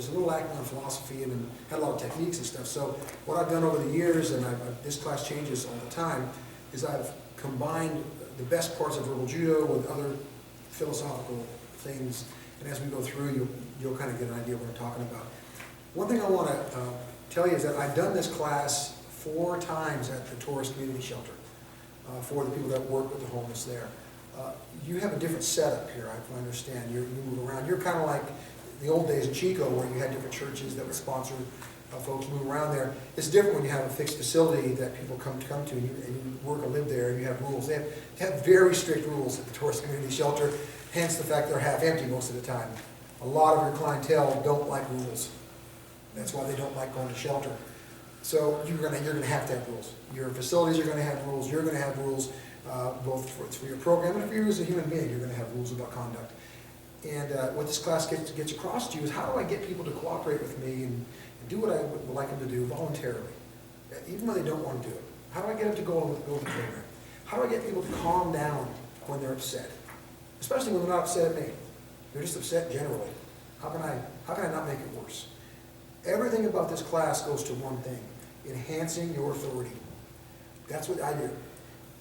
there's a little lacking on philosophy and had a lot of techniques and stuff. So what I've done over the years, and this class changes all the time, is I've combined the best parts of verbal judo with other philosophical things. And as we go through, you'll kind of get an idea of what I'm talking about. One thing I want to tell you is that I've done this class 4 times at the Tourist Community Shelter for the people that work with the homeless there. You have a different setup here, I understand. You move around. You're kind of like the old days in Chico where you had different churches that would sponsor folks move around there. It's different when you have a fixed facility that people come to and you work or live there and you have rules. They have very strict rules at the Tourist Community Shelter, hence the fact they're half empty most of the time. A lot of your clientele don't like rules. That's why they don't like going to shelter. So you're gonna have to have rules. Your facilities are gonna have rules. You're gonna have rules, both for your program and for you as a human being. You're gonna have rules about conduct. And what this class gets across to you is how do I get people to cooperate with me and do what I would like them to do voluntarily, even when they don't want to do it. How do I get them to go with the program? How do I get people to calm down when they're upset, especially when they're not upset at me? They're just upset generally. How can I not make it worse? Everything about this class goes to one thing: enhancing your authority. That's what I do.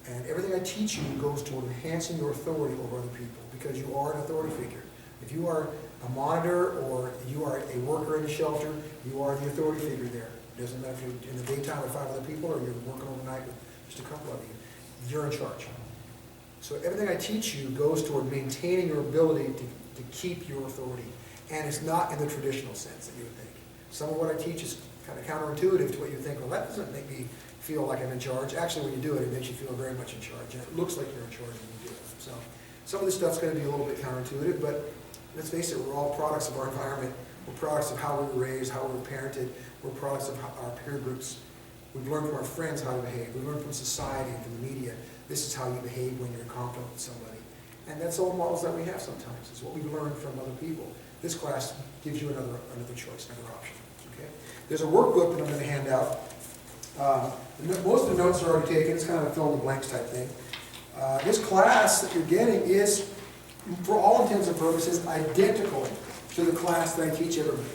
And everything I teach you goes to enhancing your authority over other people, because you are an authority figure. If you are a monitor or you are a worker in the shelter, you are the authority figure there. It doesn't matter if you're in the daytime with 5 other people or you're working overnight with just a couple of you. You're in charge. So everything I teach you goes toward maintaining your ability to keep your authority. And it's not in the traditional sense that you would think. Some of what I teach is kind of counterintuitive to what you think. Well, that doesn't make me feel like I'm in charge. Actually, when you do it, it makes you feel very much in charge. And it looks like you're in charge when you do it. So some of this stuff's going to be a little bit counterintuitive, but let's face it, we're all products of our environment. We're products of how we were raised, how we were parented. We're products of our peer groups. We've learned from our friends how to behave. We've learned from society and from the media. This is how you behave when you're confident with somebody. And that's all models that we have sometimes. It's what we've learned from other people. This class gives you another choice, another option. Okay? There's a workbook that I'm going to hand out. Most of the notes are already taken. It's kind of a fill in the blanks type thing. This class that you're getting is, for all intents and purposes, identical to the class that I teach everybody.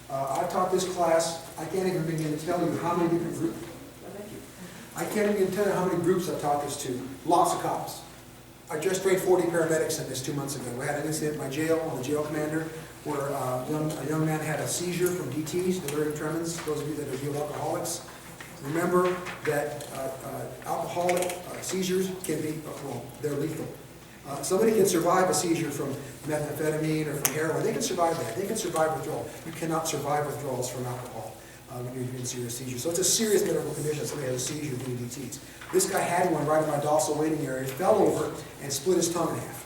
I taught this class. I can't even begin to tell you how many different groups. I can't even tell you how many groups I've taught this to. Lots of cops. I just trained 40 paramedics in this 2 months ago. We had an incident in my jail, I'm the jail commander, where a young man had a seizure from DTs, delirium tremens. Those of you that are real alcoholics, remember that alcoholic seizures can be, well, they're lethal. Somebody can survive a seizure from methamphetamine or from heroin. They can survive that. They can survive withdrawal. You cannot survive withdrawals from alcohol when you're in serious seizure. So it's a serious medical condition. Somebody has a seizure due to DTs. This guy had one right in my dorsal waiting area, fell over, and split his tongue in half.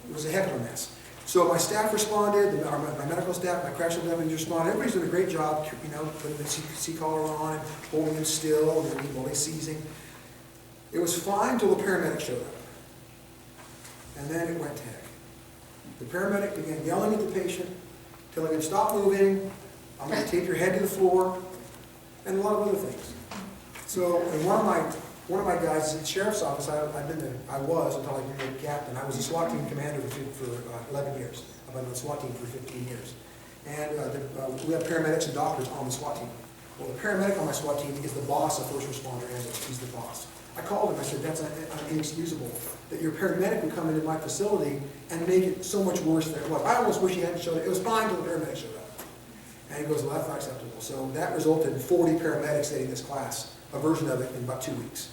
It was a heck of a mess. So my staff responded, my medical staff, my correctional deputies responded. Everybody's doing a great job, you know, putting the C collar on and holding him still while he's seizing. It was fine until the paramedic showed up. And then it went to heck. The paramedic began yelling at the patient, telling him, stop moving, I'm going to tape your head to the floor, and a lot of other things. So, and one of my guys at the sheriff's office, I was until I became captain. I was a SWAT team commander for 11 years. I've been on the SWAT team for 15 years. And we have paramedics and doctors on the SWAT team. Well, the paramedic on my SWAT team is the boss of first responder ambulance. He's the boss. I called him, I said, that's inexcusable that your paramedic would come into my facility and make it so much worse than it was. I almost wish he hadn't showed up. It was fine until the paramedic showed up. And he goes, well, that's not acceptable. So that resulted in 40 paramedics taking this class, a version of it in about 2 weeks.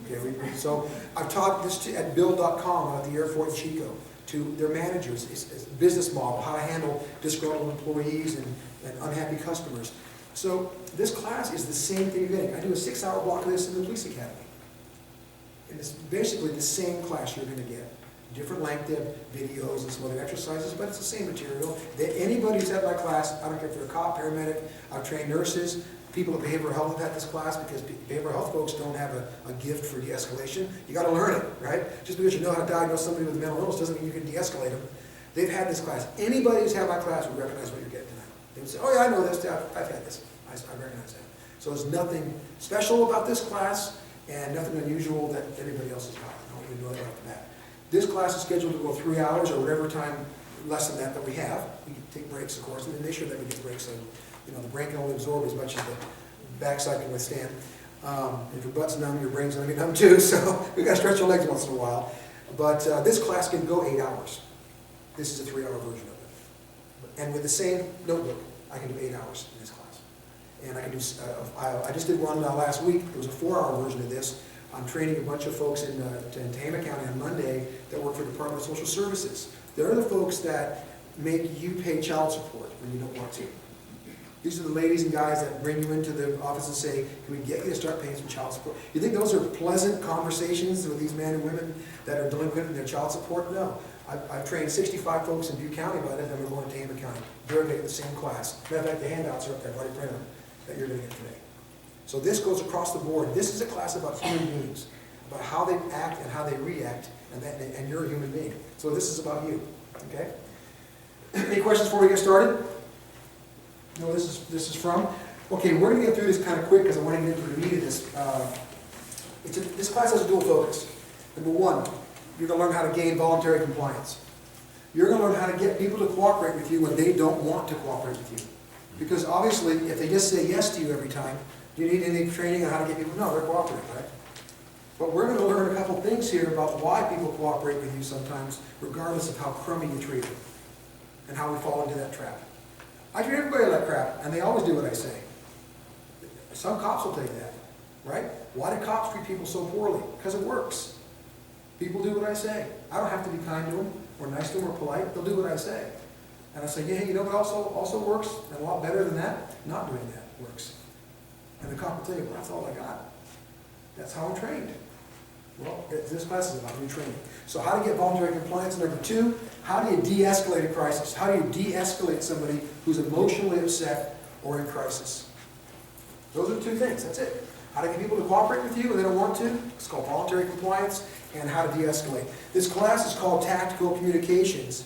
Okay, so I've taught this at build.com at the airport in Chico to their managers. It's a business model, how to handle disgruntled employees and unhappy customers. So this class is the same thing you're getting. I do a 6-hour block of this in the police academy. And it's basically the same class you're going to get. Different length of videos and some other exercises, but it's the same material. Anybody who's at my class, I don't care if they're a cop, paramedic, I've trained nurses, people at behavioral health have had this class because behavioral health folks don't have a gift for de-escalation. You got to learn it, right? Just because you know how to diagnose somebody with a mental illness doesn't mean you can de-escalate them. They've had this class. Anybody who's had my class will recognize what you're getting tonight. They would say, oh yeah, I know this, I've had this. I recognize that. So there's nothing special about this class and nothing unusual that anybody else has got. I don't even know that off the bat. This class is scheduled to go 3 hours or whatever time less than that we have. We can take breaks, of course, and then make sure that we get breaks so, you know, the brain can only absorb as much as the backside can withstand. If your butt's numb, your brain's going to get numb too, so we've got to stretch your legs once in a while. But this class can go 8 hours. This is a 3-hour version of it. And with the same notebook, I can do 8 hours in this class. And I can do, I just did one last week. It was a 4-hour version of this. I'm training a bunch of folks in Tama County on Monday that work for the Department of Social Services. They're the folks that make you pay child support when you don't want to. These are the ladies and guys that bring you into the office and say, can we get you to start paying some child support? You think those are pleasant conversations with these men and women that are delinquent in their child support? No. I've trained 65 folks in Butte County by the time we're going to Tama County. They're going to get the same class. Matter of fact, the handouts are up there. I've already printed them that you're going to get today. So this goes across the board. This is a class about human beings, about how they act and how they react, and you're a human being. So this is about you. Okay? Any questions before we get started? No, this is from? Okay, we're going to get through this kind of quick because I want to get into the meat of this. This class has a dual focus. Number one, you're going to learn how to gain voluntary compliance. You're going to learn how to get people to cooperate with you when they don't want to cooperate with you. Because obviously, if they just say yes to you every time, do you need any training on how to get people? No, they're cooperating, right? But we're going to learn a couple things here about why people cooperate with you sometimes, regardless of how crummy you treat them, and how we fall into that trap. I treat everybody like crap, and they always do what I say. Some cops will tell you that, right? Why do cops treat people so poorly? Because it works. People do what I say. I don't have to be kind to them, or nice to them, or polite. They'll do what I say. And I say, yeah, you know what also works, and a lot better than that? Not doing that works. And the cop will tell you, well, that's all I got. That's how I'm trained. Well, this class is about new training. So how to get voluntary compliance. Number two, how do you de-escalate a crisis? How do you de-escalate somebody who's emotionally upset or in crisis? Those are the two things. That's it. How to get people to cooperate with you when they don't want to. It's called voluntary compliance. And how to de-escalate. This class is called Tactical Communications.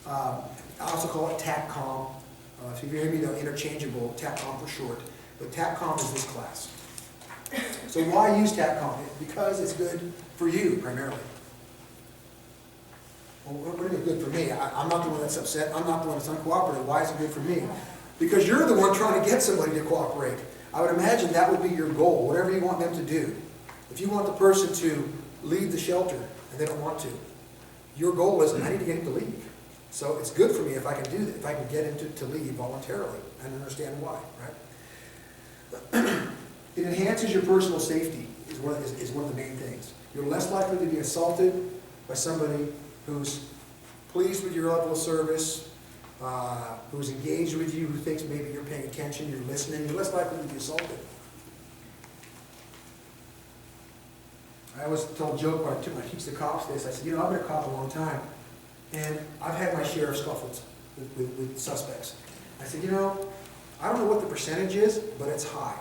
I also call it TACCOM. If you hear me, they're interchangeable. TACCOM for short. But TACCOM is this class. So why use TACCOM? Because it's good for you, primarily. Well, what do you mean good for me? I'm not the one that's upset. I'm not the one that's uncooperative. Why is it good for me? Because you're the one trying to get somebody to cooperate. I would imagine that would be your goal, whatever you want them to do. If you want the person to leave the shelter and they don't want to, your goal is, I need to get him to leave. So it's good for me if I can do that, if I can get him to leave voluntarily and understand why, right? It enhances your personal safety is one of the main things. You're less likely to be assaulted by somebody who's pleased with your level of service, who's engaged with you, who thinks maybe you're paying attention, you're listening. You're less likely to be assaulted. I always told a joke when I teach the cops this. I said, you know, I've been a cop a long time, and I've had my share of scuffles with suspects. I said, you know, I don't know what the percentage is, but it's high.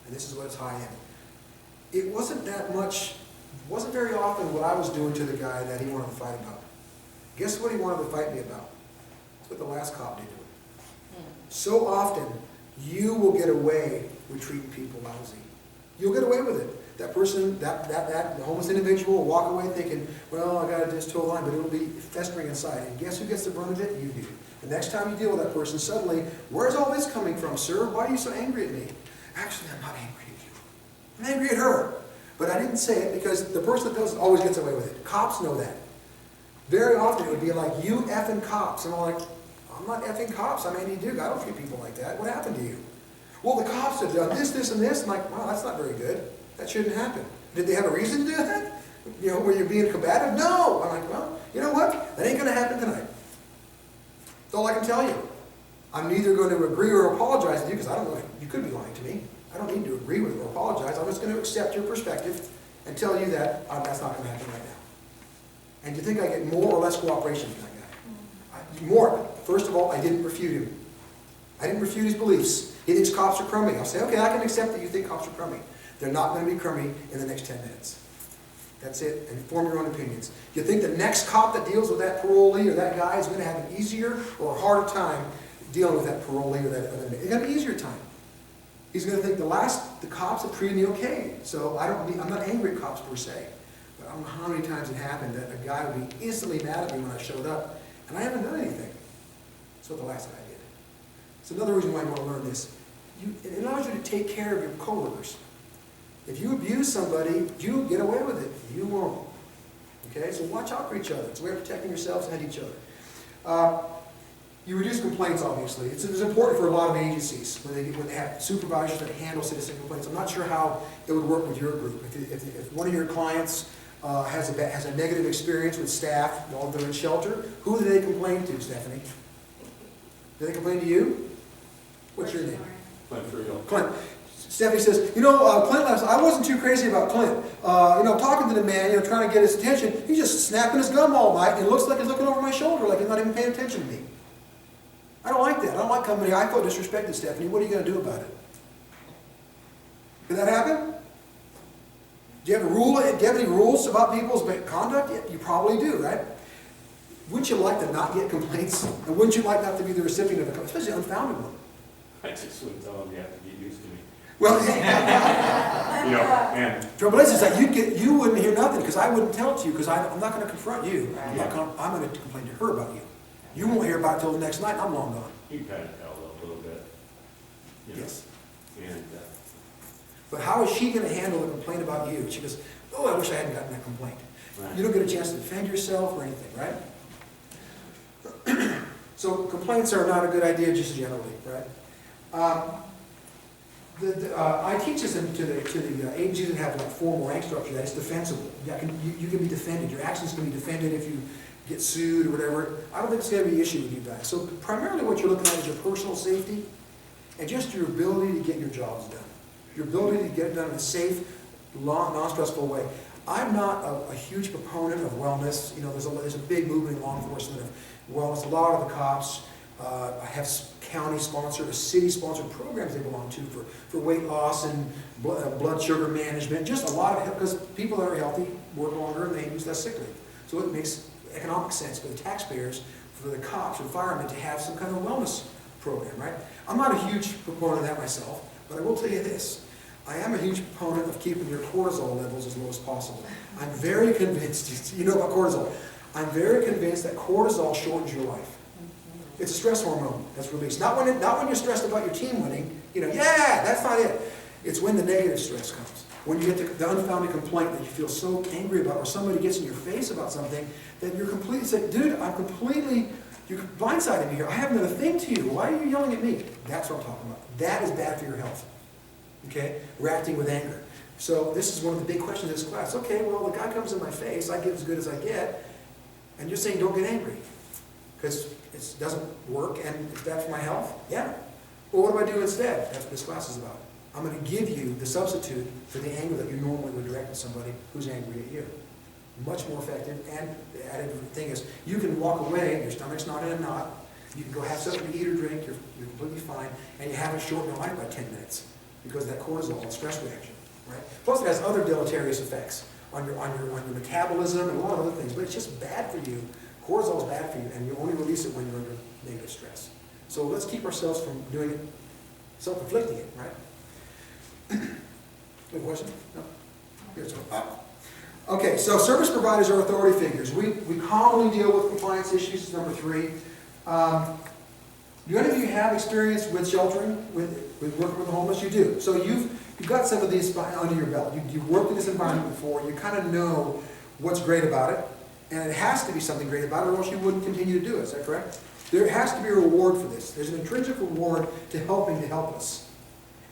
And this is what it's high in. It wasn't that much, wasn't very often what I was doing to the guy that he wanted to fight about. Guess what he wanted to fight me about? That's what the last cop did to him. So often, you will get away with treating people lousy. You'll get away with it. That person, that homeless individual will walk away thinking, well, I got to just toe a line, but it'll be festering inside. And guess who gets the brunt of it? You do. The next time you deal with that person, suddenly, where's all this coming from, sir? Why are you so angry at me? Actually, I'm not angry at you. I'm angry at her. But I didn't say it because the person that does it always gets away with it. Cops know that. Very often it would be like, you effing cops. And I'm like, I'm not effing cops. I'm Andy Duke. I don't treat people like that. What happened to you? Well, the cops have done this, this, and this. I'm like, well, that's not very good. That shouldn't happen. Did they have a reason to do that? You know, were you being combative? No. I'm like, well, you know what? That ain't going to happen tonight. That's all I can tell you. I'm neither going to agree or apologize to you because I don't know. You could be lying to me. I don't need to agree with or apologize. I'm just going to accept your perspective and tell you that that's not going to happen right now. And do you think I get more or less cooperation from that guy? More. First of all, I didn't refute him. I didn't refute his beliefs. He thinks cops are crummy. I'll say, okay, I can accept that you think cops are crummy. They're not going to be crummy in the next 10 minutes. That's it. And form your own opinions. Do you think the next cop that deals with that parolee or that guy is going to have an easier or a harder time dealing with that parolee or that other man? He's going to have an easier time. He's going to think the cops have treated me okay. So I'm not angry at cops per se. But I don't know how many times it happened that a guy would be instantly mad at me when I showed up. And I haven't done anything. That's what the last guy did. It's another reason why you want to learn this. It allows you to take care of your coworkers. If you abuse somebody, you get away with it. You won't. Okay? So watch out for each other. It's a way of protecting yourselves and each other. You reduce complaints, obviously. It's important for a lot of agencies when they have supervisors that handle citizen complaints. I'm not sure how it would work with your group. If one of your clients has a negative experience with staff while they're in shelter, who do they complain to, Stephanie? Do they complain to you? What's your name? Clint. Stephanie says, Clint last I wasn't too crazy about Clint. Talking to the man, trying to get his attention, he's just snapping his gum all night, and it looks like he's looking over my shoulder, like he's not even paying attention to me. I don't like that. I don't like coming here. I felt disrespected, Stephanie. What are you going to do about it? Did that happen? Do you have any rules about people's conduct? Yeah, you probably do, right? Wouldn't you like to not get complaints? And wouldn't you like not to be the recipient of a complaint, especially an unfounded one? I just would tell them you have to get used to me. Well, and trouble is that you wouldn't hear nothing because I wouldn't tell it to you because I'm not going to confront you. Right. I'm going to complain to her about you. You won't hear about it till the next night, and I'm long gone. you kind of tell a little bit. Yes. And But how is she going to handle the complaint about you? She goes, oh, I wish I hadn't gotten that complaint. right. You don't get a chance to defend yourself or anything, right? So complaints are not a good idea just generally, right? I teach this to the agencies that have like formal rank structure that it's defensible. You can be defended. Your actions can be defended if you get sued or whatever. I don't think it's going to be an issue with you guys. So primarily what you're looking at is your personal safety and just your ability to get your jobs done. Your ability to get it done in a safe, non-stressful way. I'm not a huge proponent of wellness. There's a big movement in law enforcement of wellness. A lot of the cops have county-sponsored or city-sponsored programs they belong to for weight loss and blood sugar management. Just a lot of help because people that are healthy work longer and they use less sick leave. So it makes economic sense for the taxpayers, for the cops, or firemen to have some kind of wellness program, right? I'm not a huge proponent of that myself, but I will tell you this. I am a huge proponent of keeping your cortisol levels as low as possible. I'm very convinced, you know about cortisol, I'm very convinced that cortisol shortens your life. It's a stress hormone that's released. Not when you're stressed about your team winning, that's not it. It's when the negative stress comes. When you get the unfounded complaint that you feel so angry about, or somebody gets in your face about something, that you're completely saying, dude, you're blindsiding me here. I haven't done a thing to you. Why are you yelling at me? That's what I'm talking about. That is bad for your health. Okay? Reacting with anger. So this is one of the big questions in this class. Okay, well, the guy comes in my face, I give as good as I get, and you're saying don't get angry because it doesn't work and it's bad for my health? Yeah. Well, what do I do instead? That's what this class is about. I'm going to give you the substitute for the anger that you normally would direct at somebody who's angry at you. Much more effective, and the added thing is you can walk away, your stomach's not in a knot, you can go have something to eat or drink, you're completely fine, and you haven't shortened your life by 10 minutes because of that cortisol and stress reaction. Right? Plus it has other deleterious effects on your metabolism and a lot of other things, but it's just bad for you. Cortisol is bad for you, and you only release it when you're under negative stress. So let's keep ourselves from doing it, self-inflicting it, right? Any question? No? Here's one. Okay, so service providers are authority figures. We commonly deal with compliance issues, number 3. Do any of you have experience with sheltering, with working with the homeless? You do. So you've got some of these under your belt. You've worked in this environment before. You kind of know what's great about it. And it has to be something great about it, or else you wouldn't continue to do it. Is that correct? There has to be a reward for this. There's an intrinsic reward to helping to help us.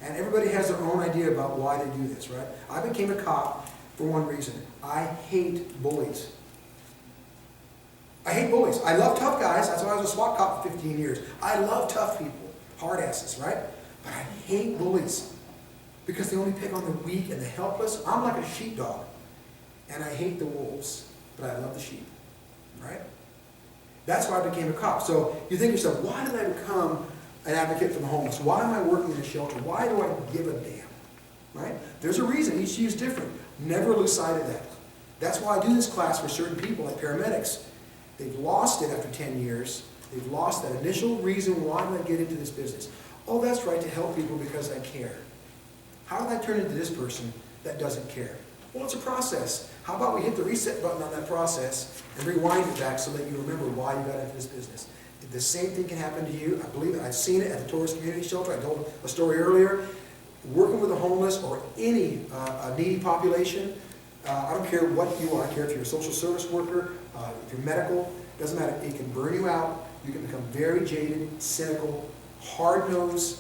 And everybody has their own idea about why they do this, right? I became a cop for one reason. I hate bullies. I hate bullies. I love tough guys. That's why I was a SWAT cop for 15 years. I love tough people, hard asses, right? But I hate bullies because they only pick on the weak and the helpless. I'm like a sheepdog, and I hate the wolves, but I love the sheep, right? That's why I became a cop. So you think to yourself, why did I become an advocate for the homeless? Why am I working in a shelter? Why do I give a damn? Right? There's a reason. Each of you is different. Never lose sight of that. That's why I do this class for certain people, like paramedics. They've lost it after 10 years. They've lost that initial reason why did I get into this business. Oh, that's right, to help people because I care. How did I turn into this person that doesn't care? Well, it's a process. How about we hit the reset button on that process and rewind it back so that you remember why you got into this business? The same thing can happen to you. I believe I've seen it at the Tourist Community Shelter. I told a story earlier. Working with the homeless or any needy population, I don't care what you are. I don't care if you're a social service worker, if you're medical, doesn't matter. It can burn you out. You can become very jaded, cynical, hard-nosed,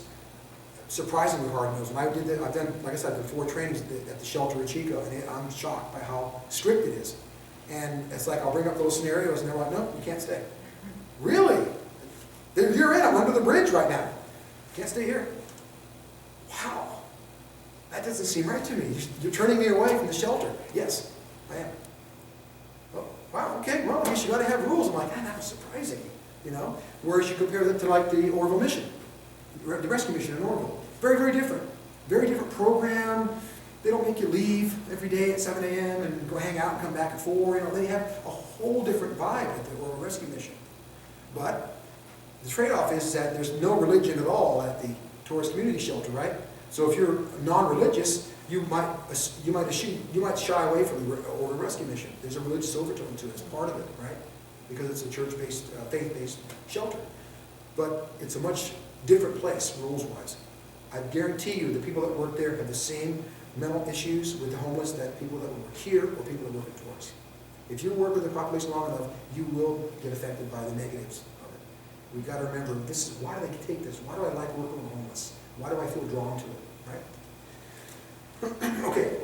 surprisingly hard-nosed. When I did that, I've done, like I said, I've done 4 trainings at the shelter in Chico, and I'm shocked by how strict it is. And it's like I'll bring up those scenarios, and they're like, no, you can't stay. Really? You're in. I'm under the bridge right now. Can't stay here. Wow. That doesn't seem right to me. You're turning me away from the shelter. Yes, I am. Oh, wow, okay, well, I guess you got to have rules. I'm like, that was surprising, you know? Whereas you compare that to like the Orville mission, the rescue mission in Orville. Very, very different. Very different program. They don't make you leave every day at 7 a.m. and go hang out and come back at 4. You know, they have a whole different vibe at the Orville Rescue Mission. But the trade-off is that there's no religion at all at the Tourist Community Shelter, right? So if you're non-religious, you might shy away from the Orville Rescue Mission. There's a religious overtone to it as part of it, right? Because it's a church-based, faith-based shelter. But it's a much different place, rules-wise. I guarantee you the people that work there have the same mental issues with the homeless that people that work here or people that work at tours. If you work with the population long enough, you will get affected by the negatives of it. We've got to remember, this is why do they take this? Why do I like working with homeless? Why do I feel drawn to it, right? Okay,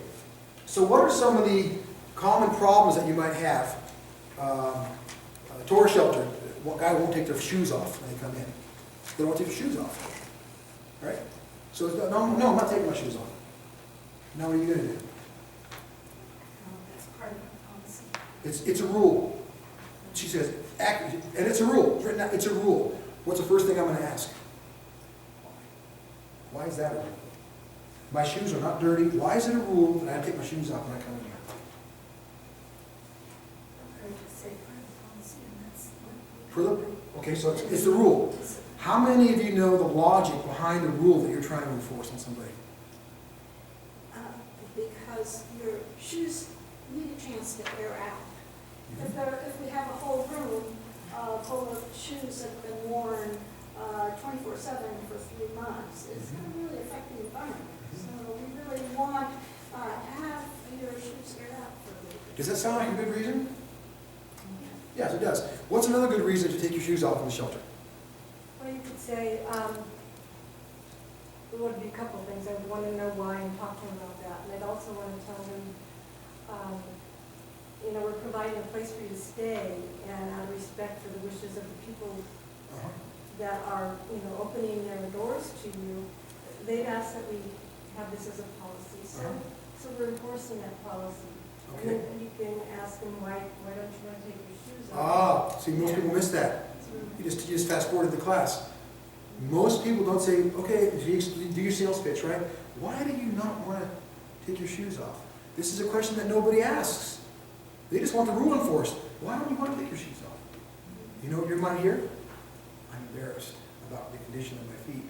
so what are some of the common problems that you might have? A tour shelter, one guy won't take their shoes off when they come in. They don't want to take their shoes off, right? So, no, I'm not taking my shoes off. Now what are you going to do? That's part of the policy. It's a rule. She says, and it's a rule. It's written out, it's a rule. What's the first thing I'm going to ask? Why is that a rule? My shoes are not dirty. Why is it a rule that I take my shoes off when I come in here? Okay, so it's the rule. How many of you know the logic behind the rule that you're trying to enforce on somebody? Because your shoes need a chance to air out. If we have a whole room full of shoes that have been worn 24/7 for 3 months, it's going to really affect the environment. So we really want to have your shoes air out for a little bit. Does that sound like a good reason? Yes, it does. What's another good reason to take your shoes off in the shelter? Well, you could say, there would be a couple of things. I would want to know why and talk to them about that. And I'd also want to tell them, we're providing a place for you to stay, and out of respect for the wishes of the people that are, opening their doors to you, they've asked that we have this as a policy. So we're enforcing that policy. Okay. And then you can ask them, why don't you want to take your shoes off? See, most people miss that. You just fast forward to the class. Most people don't say, okay, you do your sales pitch, right? Why do you not want to take your shoes off? This is a question that nobody asks. They just want the rule enforced. Why don't you want to take your shoes off? You know what you might hear? I'm embarrassed about the condition of my feet.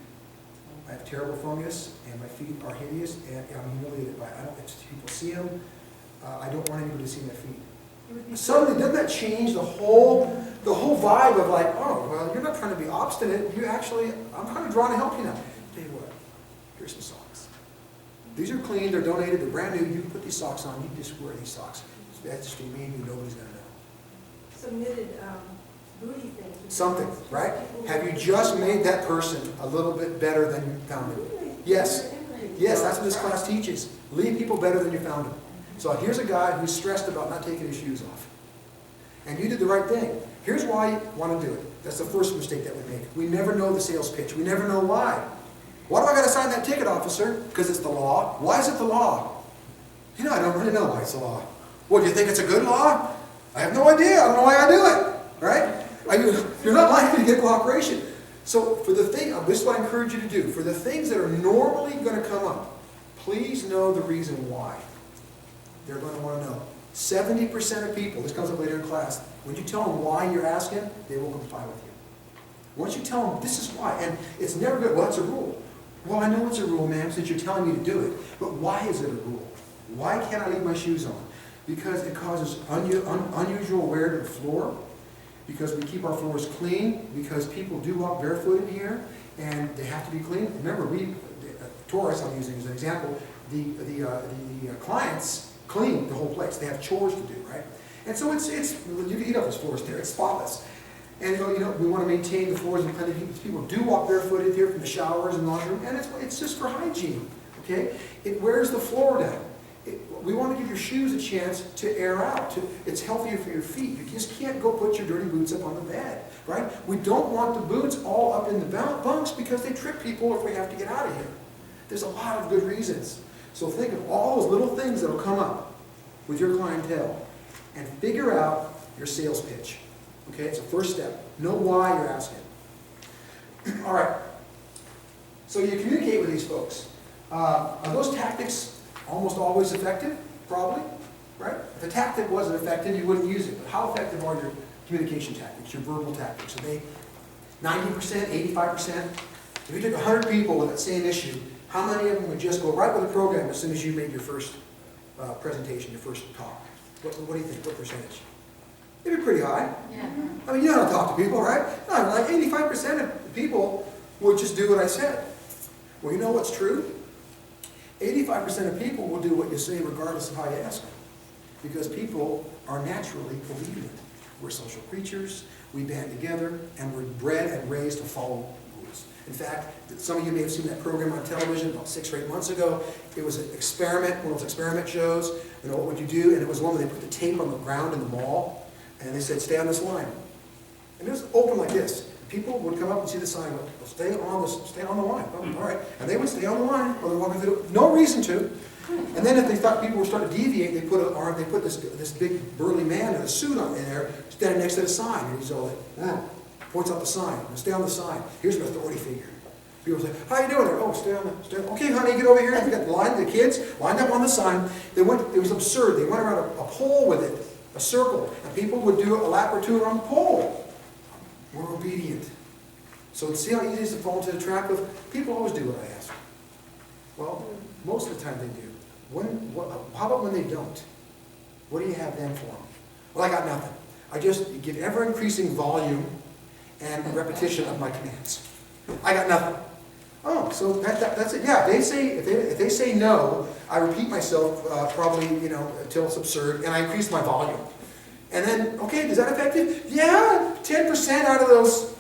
I have terrible fungus, and my feet are hideous, and I'm humiliated by it. If people see them, I don't want anybody to see my feet. Suddenly, doesn't that change the whole vibe of like, oh, well, you're not trying to be obstinate. You actually, I'm kind of drawn to help you now. Tell you what, here's some socks. These are clean, they're donated, they're brand new. You can put these socks on. You can just wear these socks. That's just between me and you. Nobody's going to know. Submitted booty things. Something, right? Have you just made that person a little bit better than you found them? Yes. Yes, that's what this class teaches. Leave people better than you found them. So here's a guy who's stressed about not taking his shoes off. And you did the right thing. Here's why you want to do it. That's the first mistake that we make. We never know the sales pitch. We never know why. Why do I got to sign that ticket, officer? Because it's the law. Why is it the law? I don't really know why it's the law. Well, do you think it's a good law? I have no idea. I don't know why I do it. Right? You're not likely to get cooperation. So for the thing, this is what I encourage you to do. For the things that are normally going to come up, please know the reason why. They're going to want to know. 70% of people, this comes up later in class, when you tell them why you're asking, they will comply with you. Once you tell them, this is why, and it's never good, well, it's a rule. Well, I know it's a rule, ma'am, since you're telling me to do it, but why is it a rule? Why can't I leave my shoes on? because it causes unusual wear to the floor, because we keep our floors clean, because people do walk barefoot in here, and they have to be clean. Remember, tourists, I'm using as an example, the clients clean the whole place. They have chores to do, right? And so you can eat off those floors there. It's spotless. And we want to maintain the floors in plenty of people. People do walk barefoot in here from the showers and laundry room, and it's just for hygiene, okay? It wears the floor down. We want to give your shoes a chance to air out. It's healthier for your feet. You just can't go put your dirty boots up on the bed, right? We don't want the boots all up in the bunks because they trip people if we have to get out of here. There's a lot of good reasons. So think of all those little things that will come up with your clientele and figure out your sales pitch. Okay, it's a first step. Know why you're asking. All right. So you communicate with these folks. Are those tactics almost always effective? Probably, right? If a tactic wasn't effective, you wouldn't use it. But how effective are your communication tactics, your verbal tactics? Are they 90%, 85%? If you took 100 people with that same issue, how many of them would just go right with the program as soon as you made your first presentation, your first talk? What do you think? What percentage? It'd be pretty high. Yeah. I mean, you know how to talk to people, right? No, like 85% of people would just do what I said. Well, you know what's true? 85% of people will do what you say regardless of how you ask them. Because people are naturally obedient. We're social creatures, we band together, and we're bred and raised to follow rules. In fact, some of you may have seen that program on television about 6 or 8 months ago. It was an experiment, one of those experiment shows. What would you do? And it was one where they put the tape on the ground in the mall. And they said, stay on this line. And it was open like this. People would come up and see the sign, stay on the line. Oh, all right. And they would stay on the line while they're walking through. No reason to. And then if they thought people were starting to deviate, they put this big burly man in a suit on in there, standing next to the sign. And he's all like, points out the sign. Stay on the sign. Here's an authority figure. People say, how you doing there? Oh, stay on the, okay, honey, get over here. And we got the kids lined up on the sign. It was absurd. They went around a pole with it. A circle, and people would do a lap or two around the pole. We're obedient. So see how easy it is to fall into the trap of, people always do what I ask. Well, most of the time they do. How about when they don't? What do you have then for them? Well, I got nothing. I just give ever-increasing volume and repetition of my commands. I got nothing. Oh, so that's it. Yeah, if they say no, I repeat myself probably, until it's absurd, and I increase my volume. And then, okay, is that effective? Yeah, 10% out of those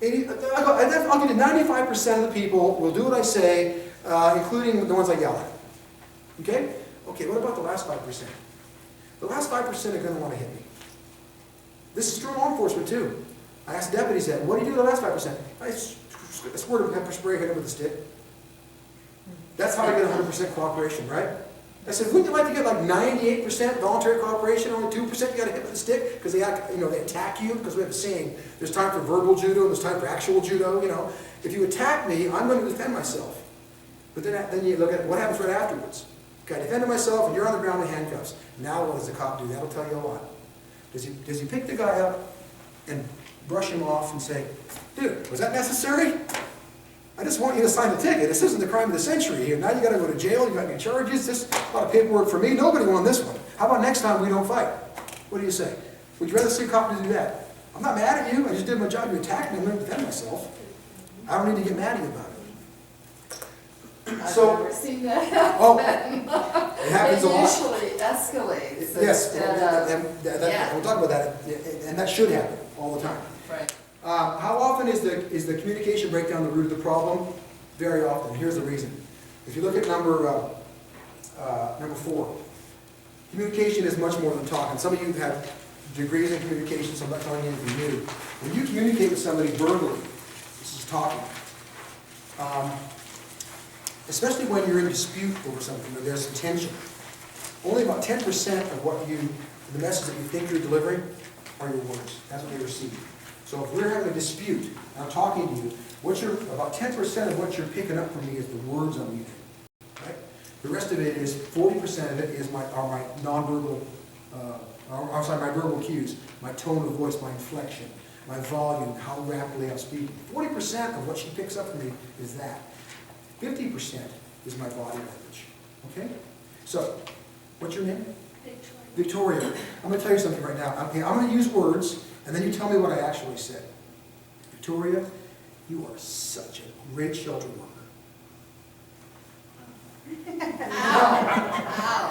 80, I'll give you 95% of the people will do what I say, including the ones I yell at. Okay? Okay, what about the last 5%? The last 5% are going to want to hit me. This is true law enforcement too. I asked deputies that, what do you do with the last 5%? I squirt of pepper spray, hit them with a stick. That's how I get 100% cooperation, right? I said, wouldn't you like to get like 98% voluntary cooperation, only 2% you got to hit with a stick? Because they attack you, because we have a saying, there's time for verbal judo, there's time for actual judo, If you attack me, I'm going to defend myself. But then you look at what happens right afterwards. Okay, I defended myself, and you're on the ground in handcuffs. Now what does the cop do? That'll tell you a lot. Does he pick the guy up and brush him off and say, dude, was that necessary? I just want you to sign the ticket. This isn't the crime of the century here. Now you got to go to jail. You got any charges. This is a lot of paperwork for me. Nobody won this one. How about next time we don't fight? What do you say? Would you rather see a cop do that? I'm not mad at you. I just did my job. You attacked me. I'm going to defend myself. I don't need to get mad at you about it. I've never seen that happen. Oh, it happens a lot. It usually escalates. Yes, Yeah. we'll talk about that, and that should happen all the time. Right. How often is the communication breakdown the root of the problem? Very often. Here's the reason. If you look at number 4, communication is much more than talking. Some of you have degrees in communication, so I'm not telling you anything new. When you communicate with somebody verbally, this is talking, especially when you're in dispute over something or there's some tension, only about 10% of the message that you think you're delivering are your words. That's what they receive. So if we're having a dispute, and I'm talking to you, about 10% of what you're picking up from me is the words I'm using. Right? The rest of it is, 40% of it is my nonverbal, my verbal cues, my tone of voice, my inflection, my volume, how rapidly I'm speaking. 40% of what she picks up from me is that. 50% is my body language. Okay? So, what's your name? Victoria. Victoria, I'm gonna tell you something right now. Okay, I'm gonna use words, and then you tell me what I actually said. Victoria, you are such a great shelter worker.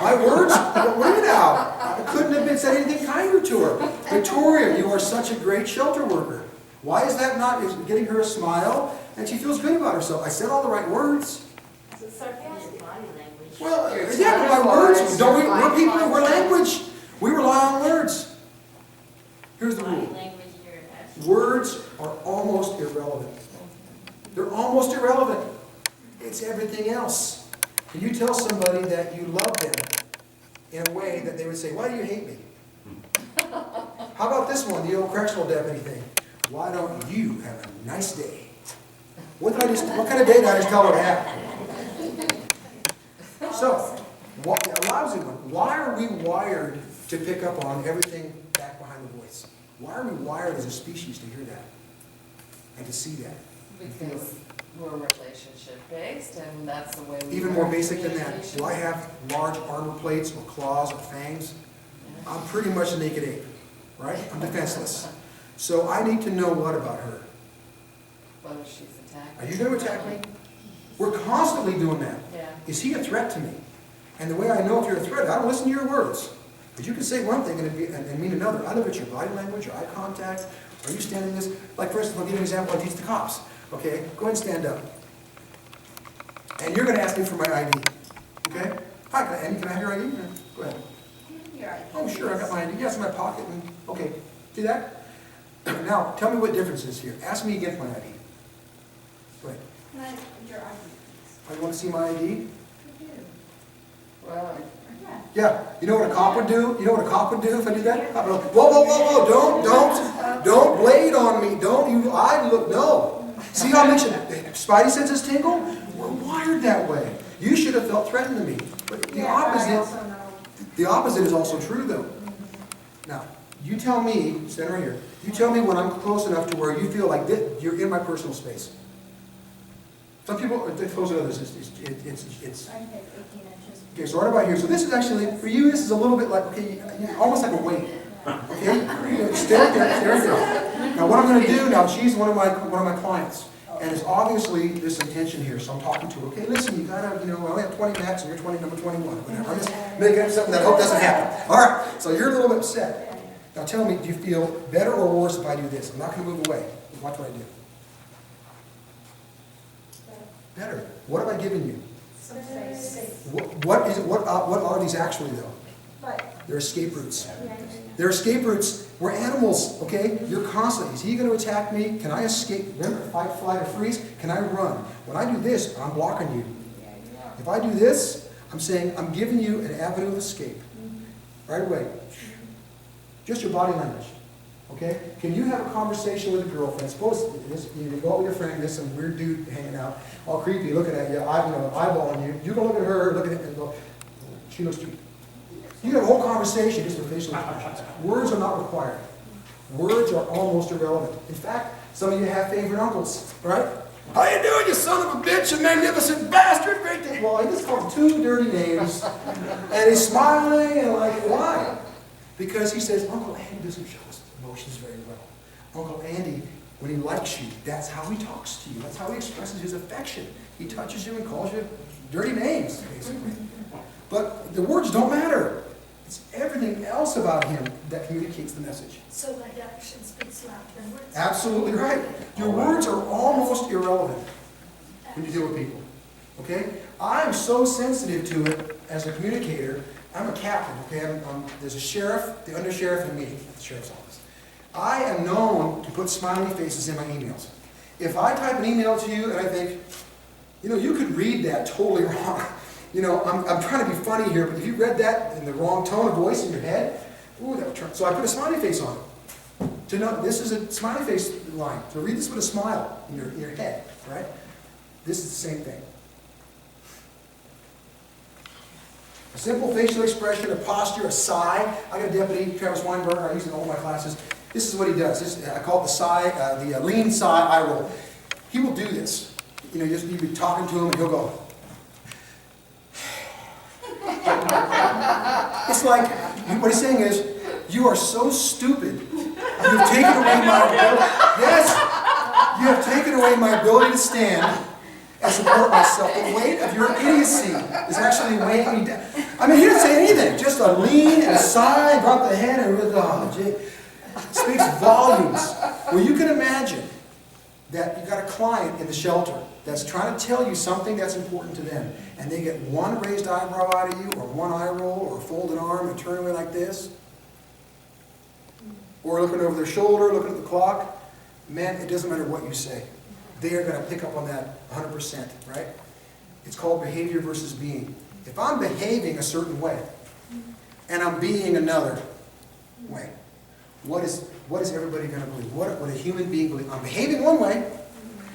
My words? What do you now? I couldn't have been said anything kinder to her. Victoria, you are such a great shelter worker. Why is that not getting her a smile? And she feels good about herself. I said all the right words. So sarcastic body language. Well, Your yeah, but my tone of words, voice, don't we, your we're eye people, we're contact. language. We rely on words. Here's the rule. language, your Words are almost irrelevant. They're almost irrelevant. It's everything else. Can you tell somebody that you love them in a way that they would say, why do you hate me? How about this one, the old correctional deputy thing? Why don't you have a nice day? What kind of day did I just tell her to have? So, a lousy one. Why are we wired to pick up on everything back behind the voice? Why are we wired as a species to hear that and to see that? Because we're relationship based and that's the way we. Even more basic than that, communication. do I have large armor plates or claws or fangs? Yeah. I'm pretty much a naked ape, right? I'm defenseless. So I need to know what about her? Whether she's attacking. Are you going to attack me? We're constantly doing that. Yeah. Is he a threat to me? And the way I know if you're a threat, I don't listen to your words. But you can say one thing and mean another. I look at your body language, your eye contact. Are you standing this? Like, for instance, I'll give you an example I teach the cops. Okay? Go ahead and stand up. And you're going to ask me for my ID. Okay? Hi, Andy, can I have your ID? Go ahead. Oh, sure, I got my ID. Yeah, it's in my pocket. And, okay. See that? Now, tell me what difference is here. Ask me again for my ID. Go ahead. Can I have your ID? Oh, you want to see my ID? Well, Yeah. You know what a cop would do? You know what a cop would do if I did that? I'd go, whoa, whoa, whoa, whoa, don't blade on me. Don't you, I look, no. See how I mentioned Spidey senses tingle? We're wired that way. You should have felt threatened to me. But the opposite is also true though. Now, you tell me, stand right here, you tell me when I'm close enough to where you feel like you're in my personal space. Some people are close to others. It's I take 18 inches. okay, so right about here. So this is actually, for you, this is a little bit like, okay, almost like a weight. Okay? Stay right there, stay right there. Now what I'm going to do now, she's one of my clients. And it's obviously this intention here, so I'm talking to her. Okay, listen, you gotta, I only have 20 max and you're number 21, whatever. I'm just making up something that I hope doesn't happen. All right, so you're a little bit upset. Now tell me, do you feel better or worse if I do this? I'm not going to move away. Watch what I do. Better. What have I given you? What is it? What are these actually though? They're escape routes. They're escape routes. We're animals, okay? You're constantly, is he going to attack me? Can I escape? Remember, fight, flight, or freeze? Can I run? When I do this, I'm blocking you. If I do this, I'm saying I'm giving you an avenue of escape. Right away. Just your body language. Okay? Can you have a conversation with a girlfriend? Suppose you go out with your friend, there's some weird dude hanging out, all creepy, looking at you, eyeballing you. You go look at her, look at it, and go, she looks stupid. You have a whole conversation just with facial expressions. Words are not required. Words are almost irrelevant. In fact, some of you have favorite uncles, right? How you doing, you son of a bitch, you magnificent bastard? Great day. Well, I just called him 2 dirty names, and he's smiling, and like, why? Because he says, Uncle Andy doesn't show his emotions very well. Uncle Andy, when he likes you, that's how he talks to you. That's how he expresses his affection. He touches you and calls you dirty names, basically. But the words don't matter. It's everything else about him that communicates the message. So like action speaks louder than words. Absolutely right. Your words are almost irrelevant when you deal with people. Okay? I'm so sensitive to it as a communicator. I'm a captain, okay? There's a sheriff, the undersheriff, and me at the sheriff's office. I am known to put smiley faces in my emails. If I type an email to you and I think, you could read that totally wrong. I'm trying to be funny here, but if you read that in the wrong tone of voice in your head, ooh, that would turn. So I put a smiley face on it. To know this is a smiley face line. So read this with a smile in your head, right? This is the same thing. A simple facial expression, a posture, a sigh. I got a deputy, Travis Weinberg, I use it in all my classes. This is what he does. I call it the sigh, the lean sigh, eye roll. He will do this. You'll be talking to him and he'll go. It's like, what he's saying is, you are so stupid. You've taken away my ability. Yes, you have taken away my ability to stand and support myself. The weight of your idiocy is actually weighing me down. I mean, he didn't say anything. Just a lean and a sigh, drop the head, and oh, gee. It speaks volumes. Well, you can imagine that you've got a client in the shelter that's trying to tell you something that's important to them, and they get one raised eyebrow out of you, or one eye roll, or a folded arm, and turn away like this, or looking over their shoulder, looking at the clock. Man, it doesn't matter what you say. They are going to pick up on that 100%, right? It's called behavior versus being. If I'm behaving a certain way, and I'm being another way, what is everybody going to believe? What a human being believe? I'm behaving one way,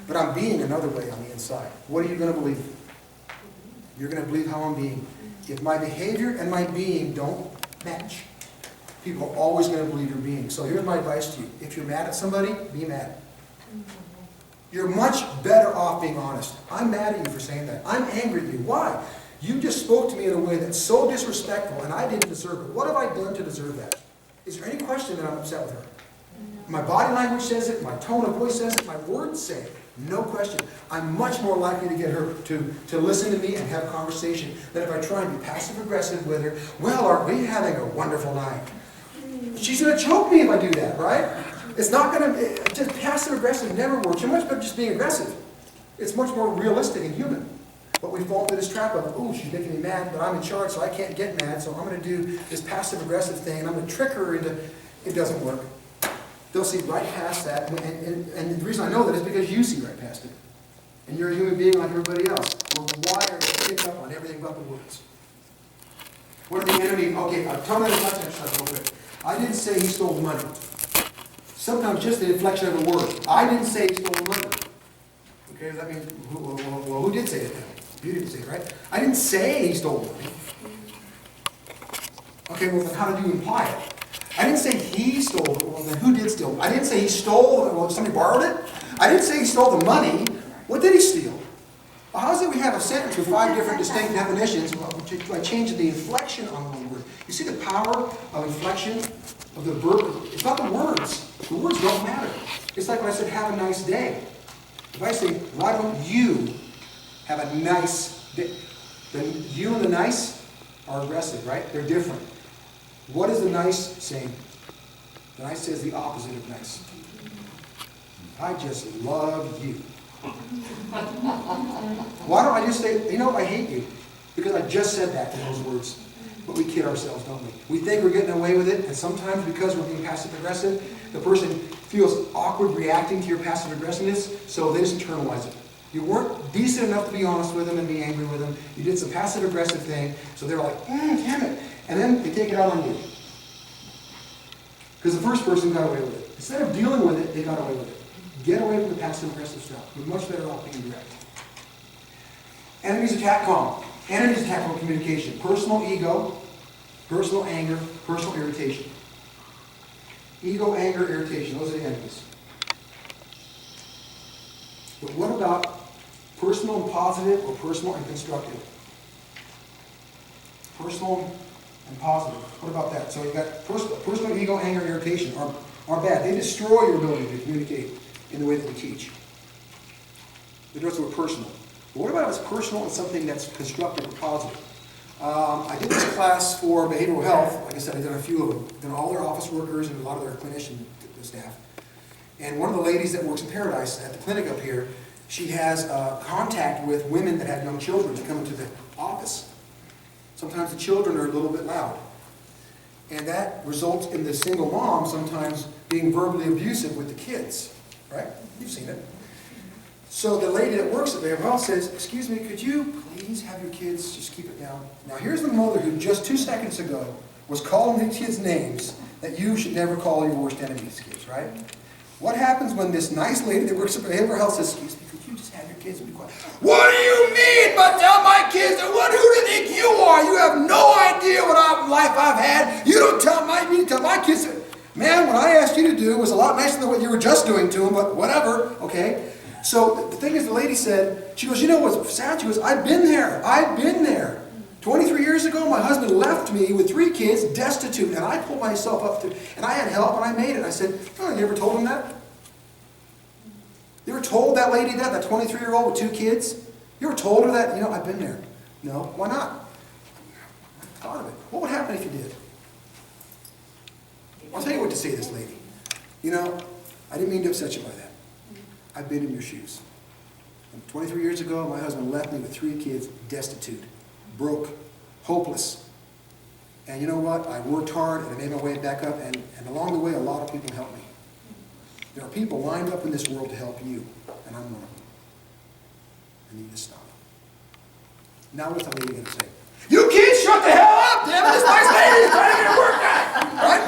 but I'm being another way on the inside. What are you going to believe? You're going to believe how I'm being. If my behavior and my being don't match, people are always going to believe you're being. So here's my advice to you. If you're mad at somebody, be mad. You're much better off being honest. I'm mad at you for saying that. I'm angry at you. Why? You just spoke to me in a way that's so disrespectful, and I didn't deserve it. What have I done to deserve that? Is there any question that I'm upset with her? My body language says it, my tone of voice says it, my words say it. No question. I'm much more likely to get her to listen to me and have a conversation than if I try and be passive-aggressive with her. Well, are we having a wonderful night? She's going to choke me if I do that, right? It's not going to, just passive-aggressive never works. You're much better just being aggressive. It's much more realistic and human. But we fall into this trap of, oh, she's making me mad, but I'm in charge, so I can't get mad, so I'm going to do this passive-aggressive thing, and I'm going to trick her into, it doesn't work. They'll see right past that, and the reason I know that is because you see right past it. And you're a human being like everybody else. We're wired to pick up on everything but the words. What are the enemy? Okay, I'll tell me the context real quick. I didn't say he stole the money. Sometimes just the inflection of the word. I didn't say he stole the money. Okay, does that mean, well, who did say it then? You didn't say it, right? I didn't say he stole the money. Okay, well then how did you imply it? I didn't say he stole it. Well then who did steal it? I didn't say he stole it. Well, somebody borrowed it? I didn't say he stole the money. What did he steal? Well, how is it we have a sentence with 5 different distinct definitions? Well, I changed the inflection on one word. You see the power of inflection of the verb? It's not the words. The words don't matter. It's like when I said, have a nice day. If I say, why don't you have a nice day? Then you and the nice are aggressive, right? They're different. What is the nice saying? The nice says the opposite of nice. I just love you. Why don't I just say, you know, I hate you? Because I just said that in those words. But we kid ourselves, don't we? We think we're getting away with it, and sometimes because we're being passive-aggressive, the person feels awkward reacting to your passive-aggressiveness, so they just internalize it. You weren't decent enough to be honest with them and be angry with them. You did some passive-aggressive thing, so they're like, damn it. And then they take it out on you. Because the first person got away with it. Instead of dealing with it, they got away with it. Get away from the passive-aggressive stuff. You're much better off being direct. Enemies attack calm. Enemies attack on communication. Personal ego, personal anger, personal irritation. Ego, anger, irritation. Those are the enemies. But what about personal and positive or personal and constructive? Personal and positive. What about that? So you've got personal ego, anger, irritation are bad. They destroy your ability to communicate in the way that we teach. Those were personal. But what about if it's personal and something that's constructive or positive? I did this class for behavioral health. Like I said, I did a few of them. Done all their office workers and a lot of their clinician staff. And one of the ladies that works in Paradise at the clinic up here, she has contact with women that have young children that come into the office. Sometimes the children are a little bit loud. And that results in the single mom sometimes being verbally abusive with the kids. Right? You've seen it. So the lady that works at behavioral health says, excuse me, could you please have your kids just keep it down? Now here's the mother who just 2 seconds ago was calling the kids names that you should never call your worst enemy's kids, right? What happens when this nice lady that works at behavioral health says, excuse me, could you just have your kids be quiet? What do you mean by tell my kids, and who do you think you are? You have no idea what life I've had. You don't tell my kids. Man, what I asked you to do was a lot nicer than what you were just doing to them, but whatever, okay? So the thing is, the lady said, she goes, you know what's sad? She goes, I've been there. 23 years years ago, my husband left me with 3 kids, destitute, and I pulled myself up to, and I had help, and I made it. I said, oh, you ever told him that? You ever told that lady that 23-year-old with 2 kids? You ever told her that? You know, I've been there. No, why not? I thought of it. What would happen if you did? I'll tell you what to say to this lady. You know, I didn't mean to upset you by that. I've been in your shoes. And 23 years ago, my husband left me with 3 kids, destitute, broke, hopeless. And you know what? I worked hard and I made my way back up, and along the way, a lot of people helped me. There are people lined up in this world to help you, and I'm one of them. I need to stop. Now what's the lady going to say? You kids, shut the hell up! Damn it, this nice lady is trying to get her work done! Right?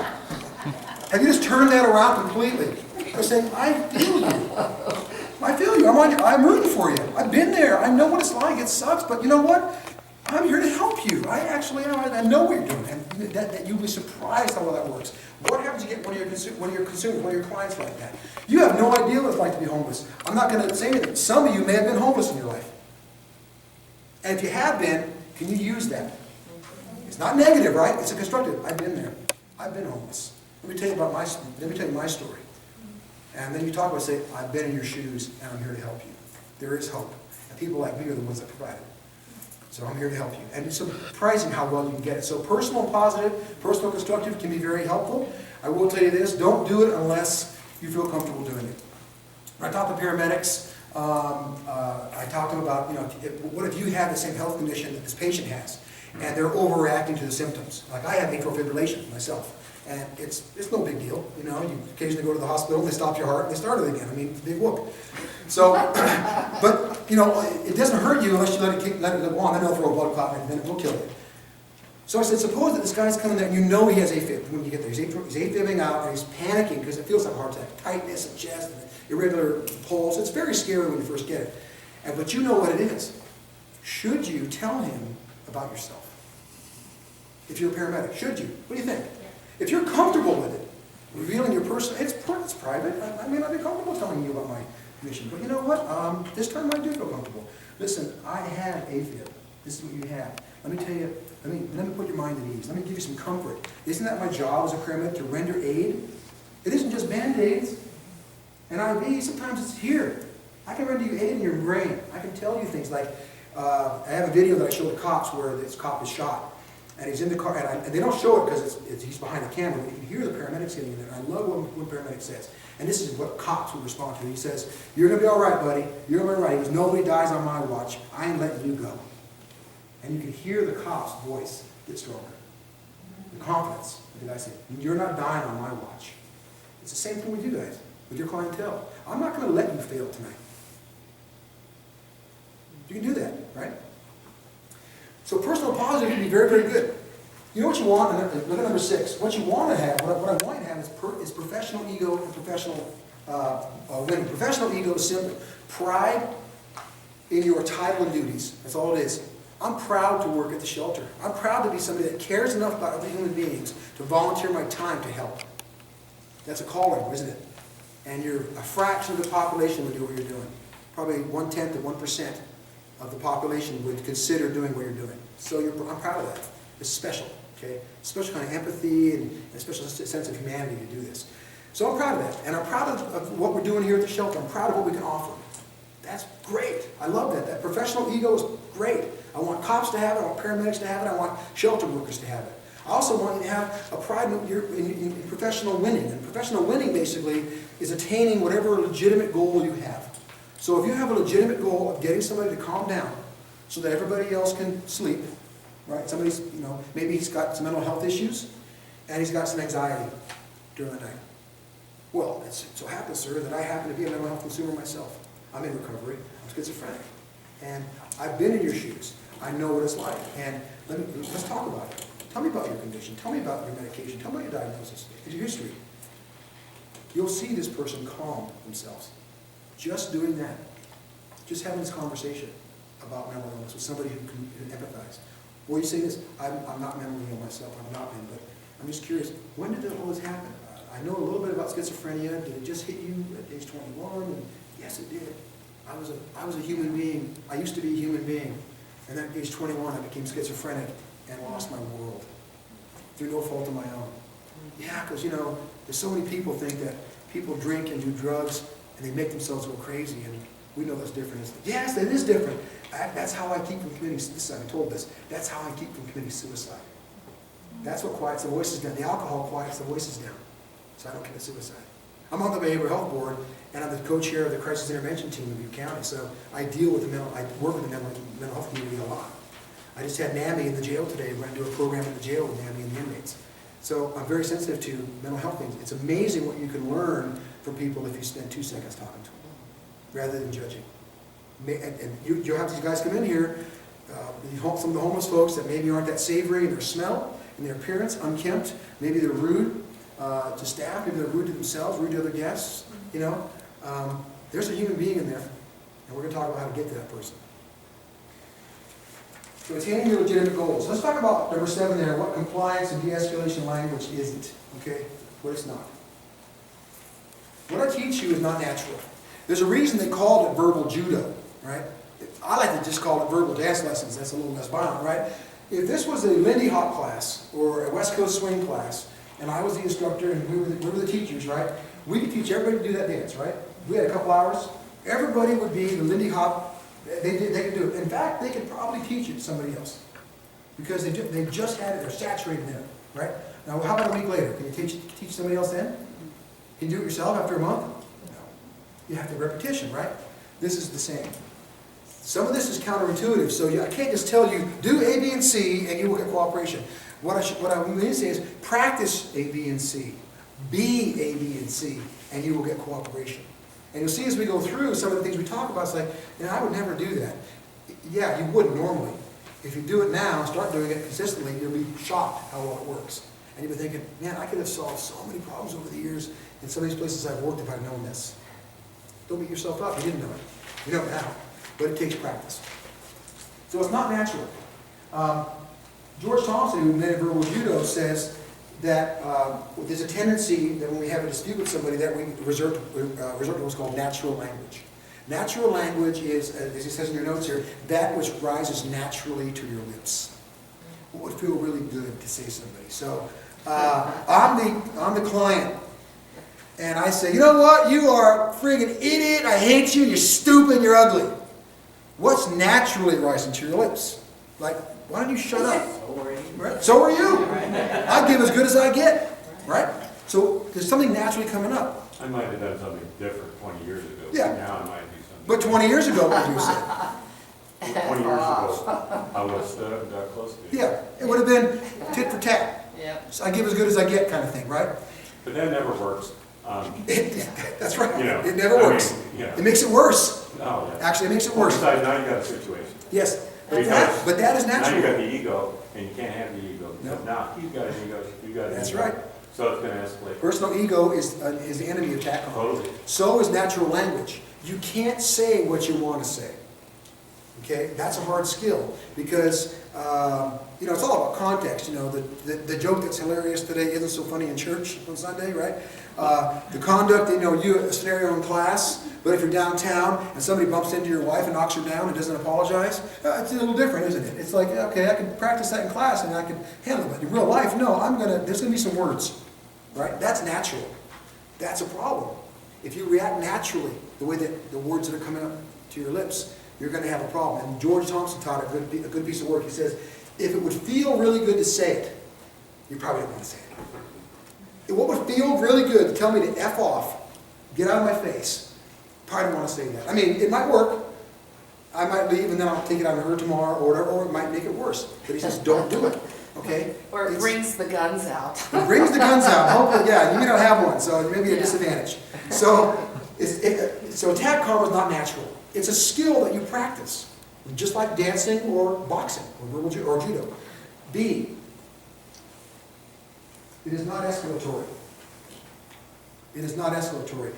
Have you just turned that around completely? By saying, I feel you. I feel you. I'm rooting for you. I've been there. I know what it's like. It sucks, but you know what? I'm here to help you. I actually am. I know what you're doing. And that you'll be surprised how well that works. What happens if you get one of your consumers, one of your clients like that? You have no idea what it's like to be homeless. I'm not going to say anything. Some of you may have been homeless in your life. And if you have been, can you use that? It's not negative, right? It's a constructive. I've been there. I've been homeless. Let me tell you my story. And then you talk about, say, I've been in your shoes, and I'm here to help you. There is hope. And people like me are the ones that provide it. So I'm here to help you. And it's surprising how well you can get it. So personal positive, personal constructive can be very helpful. I will tell you this, don't do it unless you feel comfortable doing it. When I talk to paramedics, I talk to them about, you know, what if you have the same health condition that this patient has, and they're overreacting to the symptoms. Like I have atrial fibrillation myself. And it's no big deal, you know. You occasionally go to the hospital, they stop your heart, and they start it again. I mean, big whoop. So, but you know, it doesn't hurt you unless you let it go on. Then they'll throw a blood clot, and then it will kill you. So I said, suppose that this guy's coming there, and you know he has AFib when you get there. He's AFibing out, and he's panicking because it feels like a heart attack, tightness of chest, and irregular pulse. It's very scary when you first get it, but you know what it is. Should you tell him about yourself? If you're a paramedic, should you? What do you think? If you're comfortable with it, revealing your personal, it's private. I may not be comfortable telling you about my condition, but you know what? This time I do feel comfortable. Listen, I have AFib. This is what you have. Let me tell you, let me put your mind at ease. Let me give you some comfort. Isn't that my job as a paramedic, to render aid? It isn't just Band-Aids and IV. Sometimes it's here. I can render you aid in your brain. I can tell you things like, I have a video that I showed the cops where this cop is shot. And he's in the car, and they don't show it because he's behind the camera, but you can hear the paramedics getting in there. And I love what one paramedic says. And this is what cops would respond to. He says, you're going to be all right, buddy. You're going to be all right. He goes, nobody dies on my watch. I ain't letting you go. And you can hear the cop's voice get stronger. The confidence. The guy said, you're not dying on my watch. It's the same thing with you guys, with your clientele. I'm not going to let you fail tonight. You can do that, right? So personal positive can be very, very good. You know what you want? Look at number 6. What you want to have, what I want to have is professional ego and professional winning. Professional ego is simple. Pride in your title and duties. That's all it is. I'm proud to work at the shelter. I'm proud to be somebody that cares enough about other human beings to volunteer my time to help. That's a calling, isn't it? And you're a fraction of the population would do what you're doing. Probably 1/10 of 1% of the population would consider doing what you're doing. So I'm proud of that. It's special, okay? Special kind of empathy and a special sense of humanity to do this. So I'm proud of that. And I'm proud of what we're doing here at the shelter. I'm proud of what we can offer. That's great. I love that. That professional ego is great. I want cops to have it. I want paramedics to have it. I want shelter workers to have it. I also want you to have a pride in professional winning. And professional winning basically is attaining whatever legitimate goal you have. So if you have a legitimate goal of getting somebody to calm down so that everybody else can sleep, right? Somebody's, you know, maybe he's got some mental health issues and he's got some anxiety during the night. Well, it so happens, sir, that I happen to be a mental health consumer myself. I'm in recovery. I'm schizophrenic. And I've been in your shoes. I know what it's like. And let's talk about it. Tell me about your condition. Tell me about your medication. Tell me about your diagnosis. Your history. You'll see this person calm themselves. Just doing that. Just having this conversation about mental illness with somebody who can empathize. Or you say this, I'm not mentally ill myself. I've not been, but I'm just curious, when did all this happen? I know a little bit about schizophrenia. Did it just hit you at age 21? And yes, it did. I was a human being. I used to be a human being. And at age 21, I became schizophrenic. and lost my world through no fault of my own. Yeah, because, you know, there's so many people think that people drink and do drugs and they make themselves go crazy, and we know that's different. Yes, it is different. That's how I keep from committing suicide. I'm told this. That's how I keep from committing suicide. That's what quiets the voices down. The alcohol quiets the voices down, so I don't commit suicide. I'm on the behavioral health board, and I'm the co-chair of the crisis intervention team in Butte County, so I work with the mental health community a lot. I just had NAMI in the jail today. We're going to do a program in the jail with NAMI and the inmates. So I'm very sensitive to mental health things. It's amazing what you can learn from people if you spend 2 seconds talking to them, rather than judging. And you'll have these guys come in here, some of the homeless folks that maybe aren't that savory in their smell, in their appearance, unkempt. Maybe they're rude to staff, maybe they're rude to themselves, rude to other guests. You know, there's a human being in there, and we're going to talk about how to get to that person. So attaining your legitimate goals. Let's talk about number 7 there, what compliance and de-escalation language isn't, okay? What it's not. What I teach you is not natural. There's a reason they called it verbal judo, right? I like to just call it verbal dance lessons. That's a little less violent, right? If this was a Lindy Hop class or a West Coast swing class, and I was the instructor and we were the teachers, right? We could teach everybody to do that dance, right? We had a couple hours. Everybody would be the Lindy Hop. They could do it. In fact, they could probably teach it to somebody else because they just had it. They're saturated in it, right? Now, how about a week later? Can you teach somebody else then? Can you do it yourself after a month? No. You have to repetition, right? This is the same. Some of this is counterintuitive, so I can't just tell you, do A, B, and C, and you will get cooperation. What I mean to say is, practice A, B, and C. Be A, B, and C, and you will get cooperation. And you'll see as we go through some of the things we talk about, it's like, you know, I would never do that. Yeah, you wouldn't normally. If you do it now, start doing it consistently, you'll be shocked how well it works. And you'll be thinking, man, I could have solved so many problems over the years in some of these places I've worked if I'd known this. Don't beat yourself up. You didn't know it. You know it now. But it takes practice. So it's not natural. George Thompson, who invented verbal judo, says that there's a tendency that when we have a dispute with somebody that we resort to what's called natural language. Natural language is, as he says in your notes here, that which rises naturally to your lips. It would feel really good to say to somebody. So I'm the client. And I say, you know what? You are a friggin' idiot. I hate you. You're stupid. You're ugly. What's naturally rising to your lips? Like, why don't you shut up? Right? So are you. I give as good as I get. Right? So there's something naturally coming up. I might have done something different 20 years ago. Yeah. Now I might do something. But 20 years ago, what would you say? 20 years ago, I would have stood up and got close to you. Yeah. It would have been tit for tat. Yep. So I give as good as I get kind of thing, right? But that never works. That's right. You know, It never works. Yeah. It makes it worse. No, yeah. Actually, it makes it Well, worse. besides, now you got a situation. Yes. Because But that is Now you got natural. the ego, and you can't have the ego. No. Now he's got an ego, you got an That's ego. right. So it's going to escalate. Personal ego is the enemy of TACOM. Totally. So is natural language. You can't say what you want to say. Okay? That's a hard skill because, you know, it's all about context. You know, the joke that's hilarious today isn't so funny in church on Sunday, right? The conduct, you know, a scenario in class, but if you're downtown and somebody bumps into your wife and knocks her down and doesn't apologize, it's a little different, isn't it? It's like, okay, I can practice that in class and I can handle it. In real life, no, there's going to be some words, right? That's natural. That's a problem. If you react naturally, the way that the words that are coming up to your lips, you're going to have a problem. And George Thompson taught a good piece of work. He says, if it would feel really good to say it, you probably don't want to say it. What would feel really good to tell me to F off, get out of my face, probably don't want to say that. I mean, it might work. I might leave and then I'll take it out on her tomorrow or whatever, or it might make it worse. But he says, don't do it. Okay? Or it brings the guns out. It brings the guns out. Hopefully, yeah, you may not have one, so you may be at a disadvantage. So attack karma is not natural. It's a skill that you practice, just like dancing or boxing or judo. B, it is not escalatory. It is not escalatory.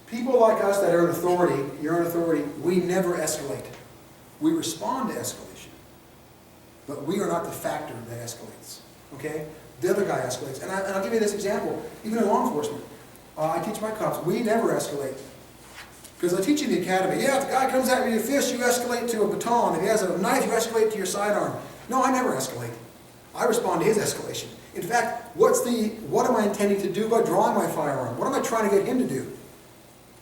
People like us that are in authority, you're in authority, we never escalate. We respond to escalation. But we are not the factor that escalates. Okay? The other guy escalates. And I'll give you this example. Even in law enforcement, I teach my cops, we never escalate. Because I teach in the academy, yeah, if the guy comes at you with a fist, you escalate to a baton. If he has a knife, you escalate to your sidearm. No, I never escalate. I respond to his escalation. In fact, what am I intending to do by drawing my firearm? What am I trying to get him to do?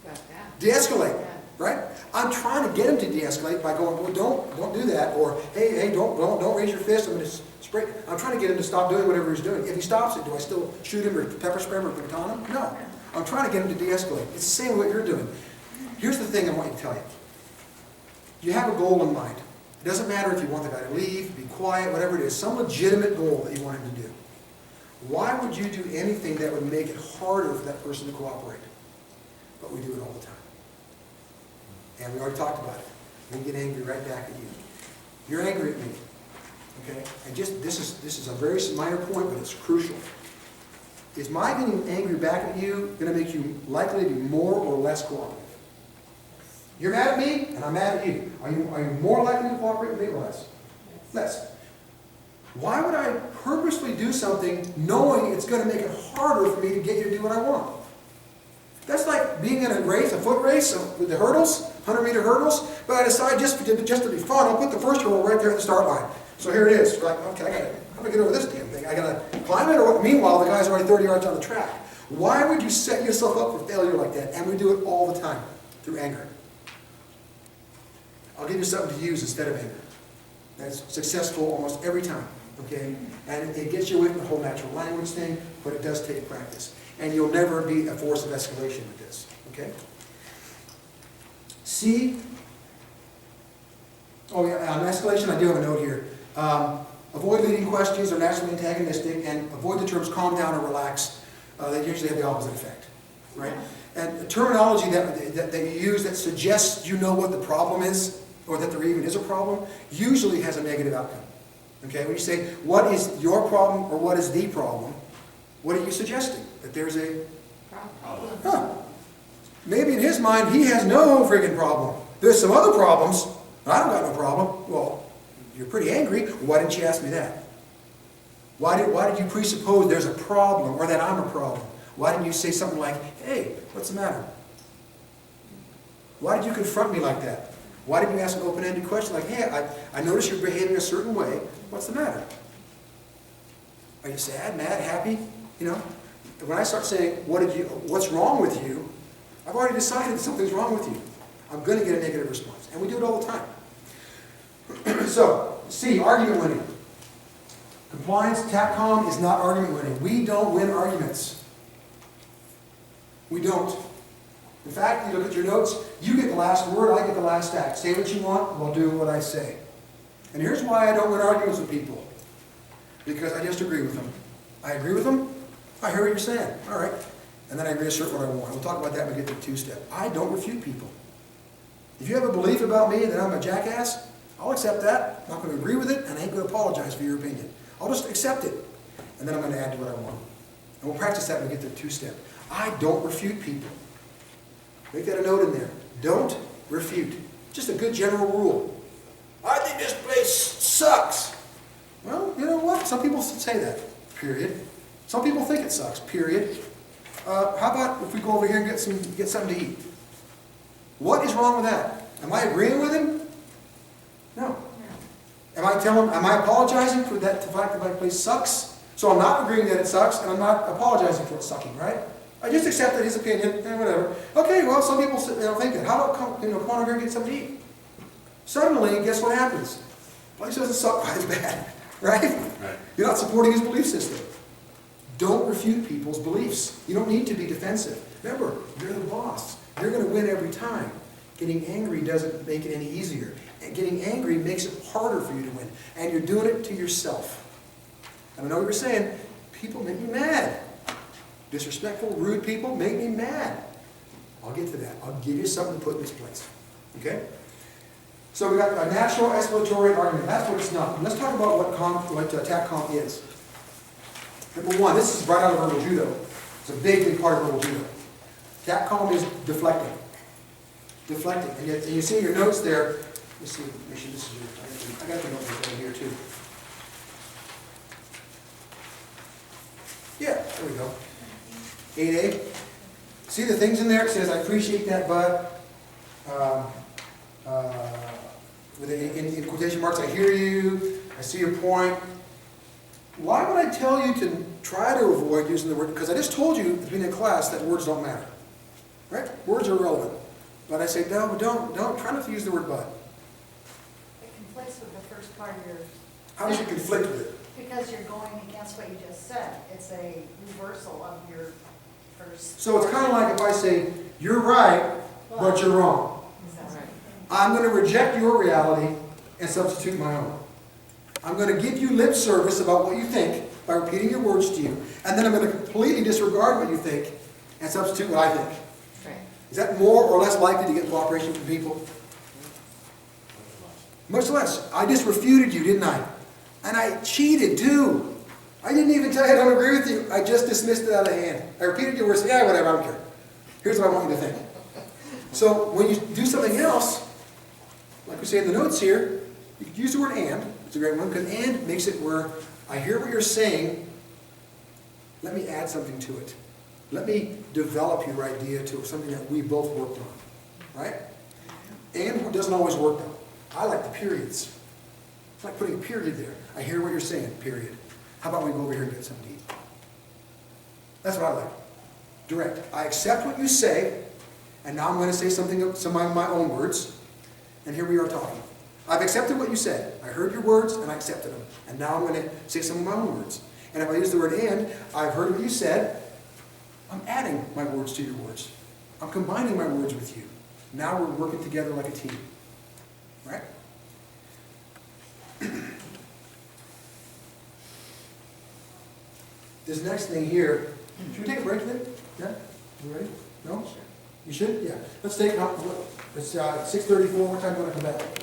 Got that. De-escalate, Yeah. right? I'm trying to get him to de-escalate by going, well, don't do that, or hey, don't raise your fist. I'm going to spray. I'm trying to get him to stop doing whatever he's doing. If he stops it, do I still shoot him or pepper spray him or baton him? No. I'm trying to get him to de-escalate. It's the same what you're doing. Here's the thing I want you to tell you. You have a goal in mind. It doesn't matter if you want the guy to leave, be quiet, whatever it is, some legitimate goal that you want him to do. Why would you do anything that would make it harder for that person to cooperate? But we do it all the time. And we already talked about it. We get angry right back at you. You're angry at me. Okay? And just this is a very minor point, but it's crucial. Is my getting angry back at you going to make you likely to be more or less cooperative? You're mad at me, and I'm mad at you. Are you more likely to cooperate with me or less? Less. Why would I purposely do something knowing it's going to make it harder for me to get you to do what I want? That's like being in a race, a foot race with the hurdles, 100-meter hurdles. But I decide just to be fun, I'll put the first hurdle right there at the start line. So here it is. Like, okay, how do I get over this damn thing? I got to climb it, or what? Meanwhile, the guy's already 30 yards on the track. Why would you set yourself up for failure like that? And we do it all the time through anger. I'll give you something to use instead of anger. That's successful almost every time, okay? And it gets you away from the whole natural language thing, but it does take practice. And you'll never be a force of escalation with this, okay? C. Oh yeah, on escalation, I do have a note here. Avoid leading questions or naturally antagonistic, and avoid the terms calm down or relax. They usually have the opposite effect, right? And the terminology that you use that suggests you know what the problem is, or that there even is a problem, usually has a negative outcome. Okay, when you say, what is your problem or what is the problem, what are you suggesting? That there's a Problem. huh. Maybe in his mind, he has no friggin' problem. There's some other problems, but I don't got no problem. Well, you're pretty angry. Why didn't you ask me that? Why did you presuppose there's a problem or that I'm a problem? Why didn't you say something like, hey, what's the matter? Why did you confront me like that? Why didn't you ask an open-ended question like, hey, I notice you're behaving a certain way. What's the matter? Are you sad, mad, happy? You know, when I start saying, what's wrong with you, I've already decided something's wrong with you. I'm going to get a negative response. And we do it all the time. So, C, argument winning. Compliance, TACCOM is not argument winning. We don't win arguments. We don't. In fact, you look at your notes, you get the last word, I get the last act. Say what you want, we'll do what I say. And here's why I don't win arguments with people. Because I just agree with them. I agree with them, I hear what you're saying, all right. And then I reassert what I want. We'll talk about that when we get to the two-step. I don't refute people. If you have a belief about me that I'm a jackass, I'll accept that. I'm not going to agree with it, and I ain't going to apologize for your opinion. I'll just accept it. And then I'm going to add to what I want. And we'll practice that when we get to the two-step. I don't refute people. Make that a note in there. Don't refute. Just a good general rule. I think this place sucks. Well, you know what? Some people say that, period. Some people think it sucks, period. How about if we go over here and get something to eat? What is wrong with that? Am I agreeing with him? No. Am I apologizing for that, the fact that my place sucks? So I'm not agreeing that it sucks, and I'm not apologizing for it sucking, right? I just accepted his opinion, and whatever. Okay, well, some people think that. How about come on over here and get something to eat? Suddenly, guess what happens? The place doesn't suck quite as bad, right? You're not supporting his belief system. Don't refute people's beliefs. You don't need to be defensive. Remember, you're the boss. You're going to win every time. Getting angry doesn't make it any easier. And getting angry makes it harder for you to win. And you're doing it to yourself. And I know what you're saying. People make me mad. Disrespectful, rude people make me mad. I'll get to that. I'll give you something to put in this place. Okay? So we got a natural escalatory argument. That's what it's not. Let's talk about what TACCOM is. Number one, this is right out of verbal judo. It's a big, big part of verbal judo. TACCOM is deflecting. Deflecting. And you see your notes there. Let me see. Make sure this is your. I got the notes in here too. Yeah, there we go. 8A. See the things in there? It says, I appreciate that, bud. with in quotation marks, I hear you, I see your point. Why would I tell you to try to avoid using the word, because I just told you at the beginning of class that words don't matter, right? Words are irrelevant. But I say, no, don't, try not to use the word but. It conflicts with the first part of your, How does it conflict with it? because you're going against what you just said. It's a reversal of your first. So it's kind of like if I say, you're right, but you're wrong. Exactly. I'm going to reject your reality and substitute my own. I'm going to give you lip service about what you think by repeating your words to you, and then I'm going to completely disregard what you think and substitute what I think. Right. Is that more or less likely to get cooperation from people? Much less. I just refuted you, didn't I? And I cheated too. I didn't even tell you I don't agree with you. I just dismissed it out of hand. I repeated your words, yeah, whatever, I don't care. Here's what I want you to think. So when you do something else, like we say in the notes here, you could use the word and. It's a great one, because and makes it where I hear what you're saying, let me add something to it. Let me develop your idea to something that we both worked on, right? And doesn't always work though. I like the periods. It's like putting a period there. I hear what you're saying, period. How about we go over here and get something to eat? That's what I like. Direct. I accept what you say, and now I'm going to say something, some of my own words, and here we are talking. I've accepted what you said. I heard your words, and I accepted them. And now I'm going to say some of my own words. And if I use the word and, I've heard what you said, I'm adding my words to your words. I'm combining my words with you. Now we're working together like a team. Right? This next thing here, should we take a break today? Yeah? You ready? No? You should? Yeah. Let's take, it's 6:34. What time do you want to come back?